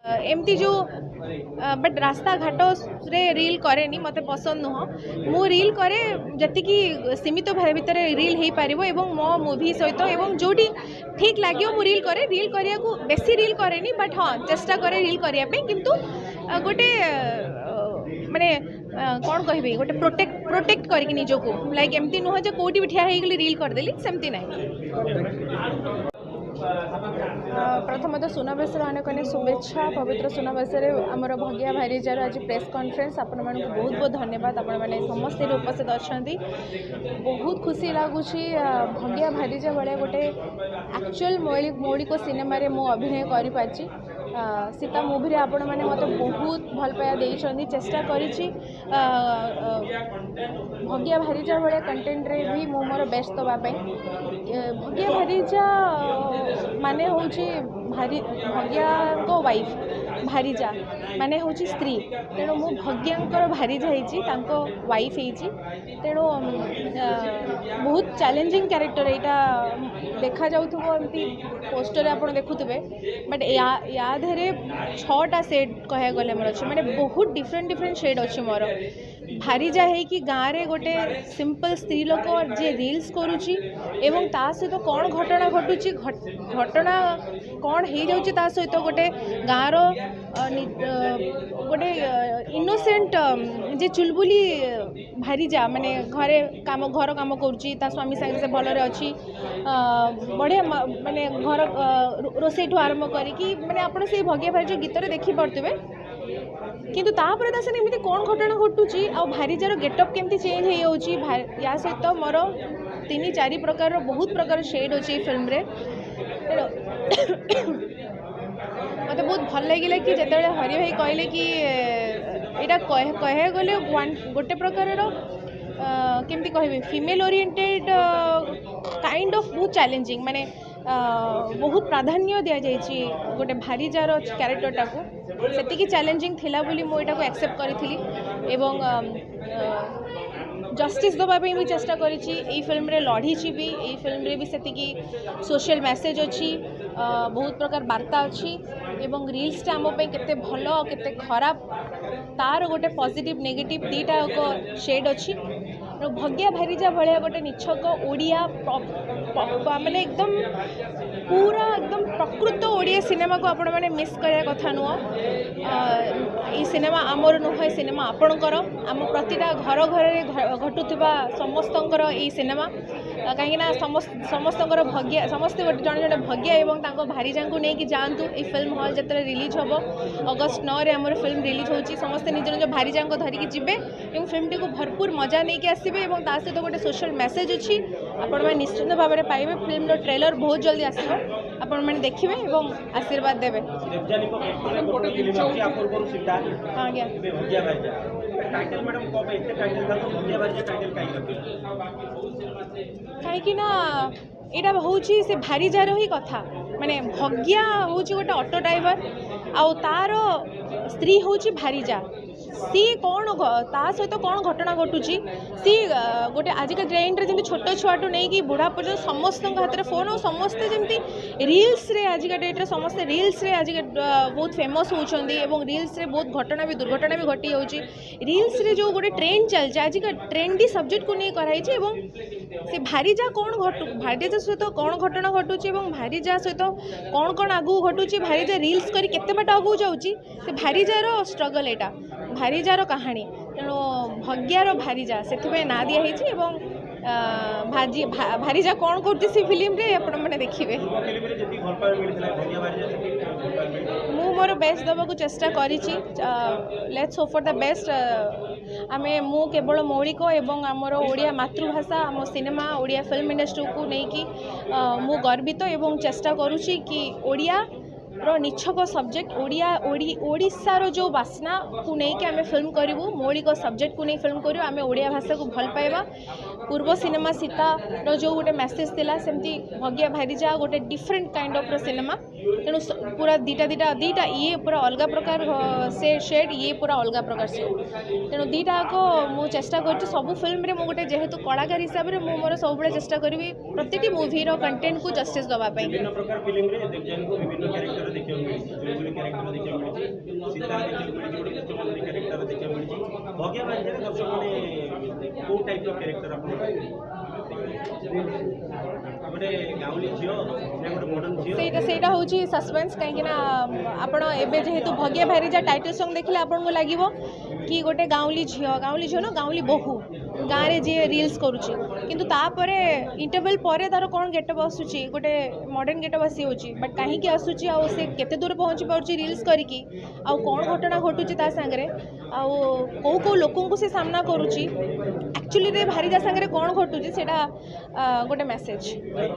एमती जो बट रास्ता घाट रे रील करे नी मते पसंद नुह मु रील करे जति की सीमित भितर रील हो पार एवं मो मूवी सहित एवं जोटी ठीक लगे मु रील करे रील करिया को बेसी रील करे नी बट हाँ चेष्टा करे रील करिया पे किंतु गोटे माने कौन कहि गोटे प्रोटेक्ट करके निजको लाइक एमती नुह जे कोटी भी ठिया हेगली रील करदेली सेमती नहीं। प्रथम तो सुनावेश अनेक अनेक शुभेच्छा पवित्र सुनावेश आमर भगिया भाईजार आज प्रेस कॉन्फ्रेंस आपण मानक बहुत बहुत धन्यवाद आपण मैंने समस्त उपस्थित अच्छा बहुत खुशी लगुच भगिया भाईजा भाया गोटे एक्चुअल मौलिक सिनेमा मु अभिनय कर सीता मूवी आपण मैंने मत बहुत भल पाया देइछंदी चेष्टा करिछि भगिया भारीजा भाया कंटेंट रे भी मु मोर बेस्ट दवा भगिया भारीजा माने होची भगिया को वाइफ भारीजा माने होची स्त्री तेणु मु भगियांकर भारीजा होइछि तांको वाइफ होइछि तेणु बहुत चैलेंजिंग कैरेक्टर एटा देखा जाउथबो एमती पोस्टर आपण देखुथबे बट या धेरे 6टा सेट कहे गले मोर अछि माने बहुत डिफरेंट शेड अछि मोर भारीजा है कि गाँव रे गोटे सिंपल स्त्री लोक जे रील्स करुची एवं ता सहित कौन घटना घटुची घटना कौन हो जाउची ता सहित गोटे गाँव गोटे इनोसेंट जे चुलबुली भारीजा माने घर काम करुची ता स्वामी संगे से भलरे अच्छी बढ़िया माने घर रोसई ठू आरंभ करी माने आपण से भगिया भारीजा गीत देखी पार्थे किंतु तापर ता सेने एमती कौन घटना घटुची आ भारीजार गेटअप केमती चेंज हो जाउची या सहित मोर 3-4 प्रकार बहुत प्रकार शेड अच्छे फिल्म रे मत बहुत भल लगे कि जिते हरि भाई कहले कि यहाँ कहे गले गोटे प्रकार केमती कह फीमेल ओरिएंटेड काइंड ऑफ बहुत चैलेंजिंग माने बहुत प्राधान्य दि जाइए गोटे भारीजार क्यारेक्टरटा को सेतिकी चैलेंजिंग थिला बोली मु एटा को एक्सेप्ट करी एवं जस्टिस दवाई भी चेष्टा करी फिल्म रे लड़ी भी यही फिल्म रे भी सेतिकी सोशल मैसेज अच्छी बहुत प्रकार वार्ता अच्छी एवं रील्सटा आम केते भल केते खराब तार गोटे पॉजिटिव नेगेटिव दीटा शेड अच्छी भगिया भारीजा भाया गोटे निछक ओडिया माने एकदम पूरा एकदम प्रकृत ओडिया सिनेमा को आपण मैंने मिस करिया कथा नुह सिनेमा आमर नुह ये सिनेमा आपणकर आम प्रतिटा घर घर घटुवा समस्तंकर ये सिनेमा कहीं समस्तंकर भगिया समस्ते जड़े जड़े भगिया एवं तांको भारीजा को लेकिन जातु ये फिल्म हॉल जो रिलीज हम अगस्ट 9 रे आमर फिल्म रिलीज होची समस्ते निज निज भारीजा धरिकी जीवे एवं फिल्म टी को भरपूर मजा नहीं कि आसबे और ता सहित गोटे सोशल मैसेज अच्छी आपण मैंने निश्चित भाव में पाइबे फिल्म ट्रेलर बहुत जल्दी आसो आपण मैंने देखिए और आशीर्वाद देवे कहीं यहाँ हूँ से भारीजार ही कथा माने भगिया हूँ गोटे ऑटो ड्राइवर आउ तार स्त्री हूँ भारीजा सी कौन ता सहित कौन घटना घटुची सी गोटे आजिकल ट्रेंड रे छोट छुआटू नहीं कि बुढ़ा पर्यटन समस्त हाथ में फोन और समस्ते जमी रील्स रे आजिका डेट्रे समस्ते रील्स रे आज बहुत फेमस होती रील्स रे बहुत घटना भी दुर्घटना भी घटी जाऊँगी रील्स रे जो गोटे ट्रेंड चलছে आजिका ट्रेंडी सब्जेक्ट को नहीं कराई से भारीजा कौन भारीजा सहित कौन घटना घटुची भारीजा सहित कौन कौन आगू घटुची भारीजा रील्स करी केते बाट आगू जाऊँगी से भारीजार स्ट्रगल एटा भारीजार कहानी तेणु भगियार भारीजा से ना दिखाई भारीजा कौन कर फिल्म रे आपण मैंने देखिए मु मोर बेस्ट दवाक चेष्टा करी let's hope for the best आमे मु केवल मौलिक एवं आमर ओडिया मातृभाषा आम सिनेमा ओडिया फिल्म इंडस्ट्री को लेकिन मु गर्वित एवं चेष्टा करुच्ची कि ओडिया निछक सब्जेक्ट ओडिशार जो बासना को लेकिन आम फिल्म करूँ मौलिक सब्जेक्ट को नहीं फिल्म करूँ आम ओडिया भाषा को भल पाइबा पूर्व सिनेमा सीता जो गोटे मेसेज थिला सेमती भगिया भारीजा गोटे डिफरेंट काइंड ऑफ सिनेमा तेणु पूरा दीटा ये पूरा अलग प्रकार से शेड ये पूरा अलग प्रकार शेड तेणु दीटा को मु चेष्टा कर सब फिल्म रे मु गोटे जेहेतु कलाकार हिसाब से मोर सब चेष्टा करी प्रति मूवी कंटेंट को जस्टिस दवाई। भग्य बारिजा दर्शक मैंने कौ टाइप कैरेक्टर आप गोटे गाँवली झील गोटे मॉडर्न झील सेटा हूँ सस्पेंस कहीं आपण एवं जेहेतु भग्य भारीजा टाइटल सॉन्ग देखले आपको लगे कि गोटे गाँवली झील ना गाँवली बहु गाँव में जी रिल्स करुच्ची किंतु तापर इंटरवल पर तार कौन गेटअप आसूची गोटे मॉडर्न गेटअप आसी होची बट कहीं आसूची आ से केते दूर पहुँची पार्टी रिल्स करिकी आ कौन घटना घटुची ता सांगरे आ कौ कौ लोकों को से सामना करुच्ची एक्चुअली रे भारीजा सांगरे कौन घटुची सेटा गोटे मेसेज